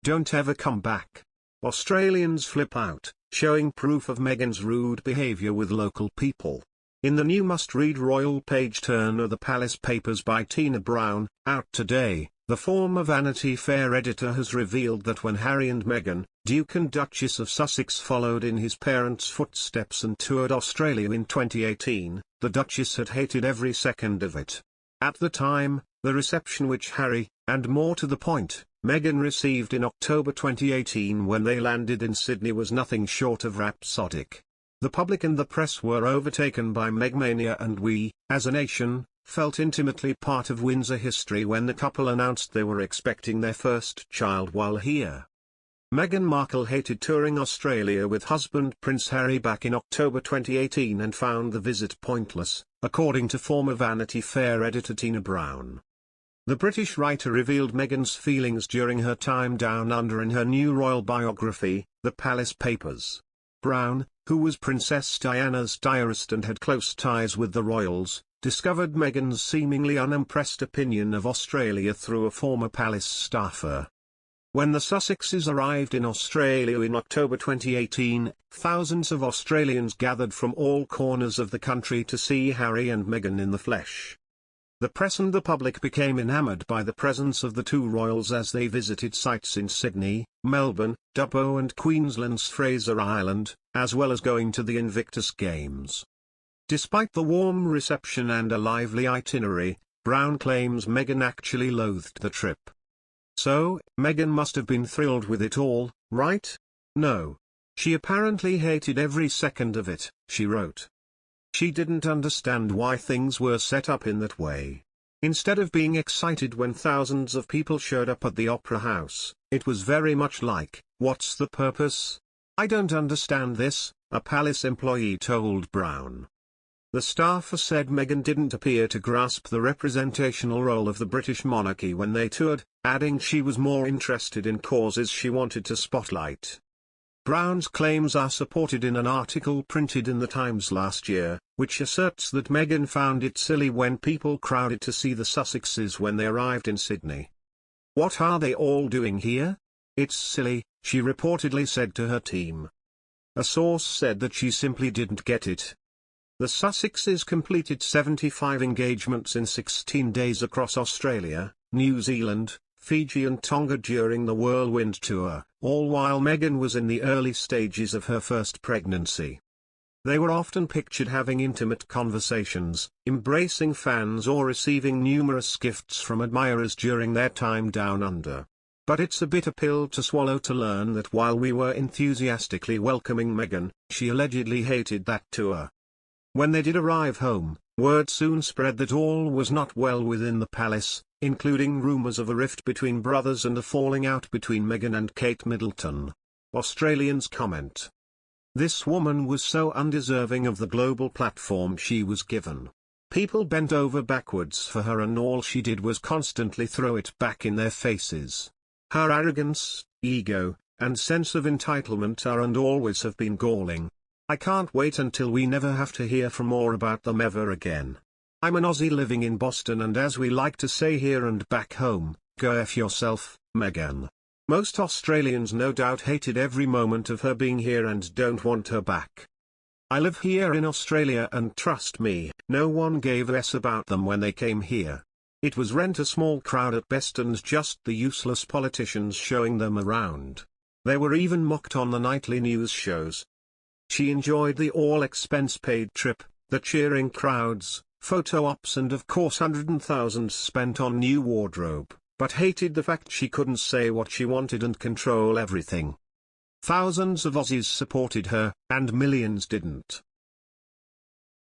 Don't ever come back. Australians flip out, showing proof of Meghan's rude behaviour with local people. In the new must-read royal pageturner The Palace Papers by Tina Brown, out today, the former Vanity Fair editor has revealed that when Harry and Meghan, Duke and Duchess of Sussex, followed in his parents' footsteps and toured Australia in 2018, the Duchess had hated every second of it. At the time, the reception which Harry, and more to the point, Meghan received in October 2018 when they landed in Sydney was nothing short of rhapsodic. The public and the press were overtaken by Megmania, and we, as a nation, felt intimately part of Windsor history when the couple announced they were expecting their first child while here. Meghan Markle hated touring Australia with husband Prince Harry back in October 2018 and found the visit pointless, according to former Vanity Fair editor Tina Brown. The British writer revealed Meghan's feelings during her time down under in her new royal biography, The Palace Papers. Brown, who was Princess Diana's diarist and had close ties with the royals, discovered Meghan's seemingly unimpressed opinion of Australia through a former palace staffer. When the Sussexes arrived in Australia in October 2018, thousands of Australians gathered from all corners of the country to see Harry and Meghan in the flesh. The press and the public became enamoured by the presence of the two royals as they visited sites in Sydney, Melbourne, Dubbo and Queensland's Fraser Island, as well as going to the Invictus Games. Despite the warm reception and a lively itinerary, Brown claims Meghan actually loathed the trip. So, Meghan must have been thrilled with it all, right? No. She apparently hated every second of it, she wrote. She didn't understand why things were set up in that way. Instead of being excited when thousands of people showed up at the Opera House, it was very much like, what's the purpose? I don't understand this, a palace employee told Brown. The staffer said Meghan didn't appear to grasp the representational role of the British monarchy when they toured, adding she was more interested in causes she wanted to spotlight. Brown's claims are supported in an article printed in the Times last year, which asserts that Meghan found it silly when people crowded to see the Sussexes when they arrived in Sydney. What are they all doing here? It's silly, she reportedly said to her team. A source said that she simply didn't get it. The Sussexes completed 75 engagements in 16 days across Australia, New Zealand, Fiji and Tonga during the Whirlwind Tour, all while Meghan was in the early stages of her first pregnancy. They were often pictured having intimate conversations, embracing fans or receiving numerous gifts from admirers during their time down under. But it's a bitter pill to swallow to learn that while we were enthusiastically welcoming Meghan, she allegedly hated that tour. When they did arrive home, word soon spread that all was not well within the palace, including rumours of a rift between brothers and a falling out between Meghan and Kate Middleton. Australians comment. This woman was so undeserving of the global platform she was given. People bent over backwards for her and all she did was constantly throw it back in their faces. Her arrogance, ego, and sense of entitlement are and always have been galling. I can't wait until we never have to hear from or about them ever again. I'm an Aussie living in Boston and as we like to say here and back home, go F yourself, Meghan. Most Australians no doubt hated every moment of her being here and don't want her back. I live here in Australia and trust me, no one gave a s about them when they came here. It was rent a small crowd at best and just the useless politicians showing them around. They were even mocked on the nightly news shows. She enjoyed the all-expense-paid trip, the cheering crowds, photo ops and of course hundreds of thousands spent on new wardrobe, but hated the fact she couldn't say what she wanted and control everything. Thousands of Aussies supported her, and millions didn't.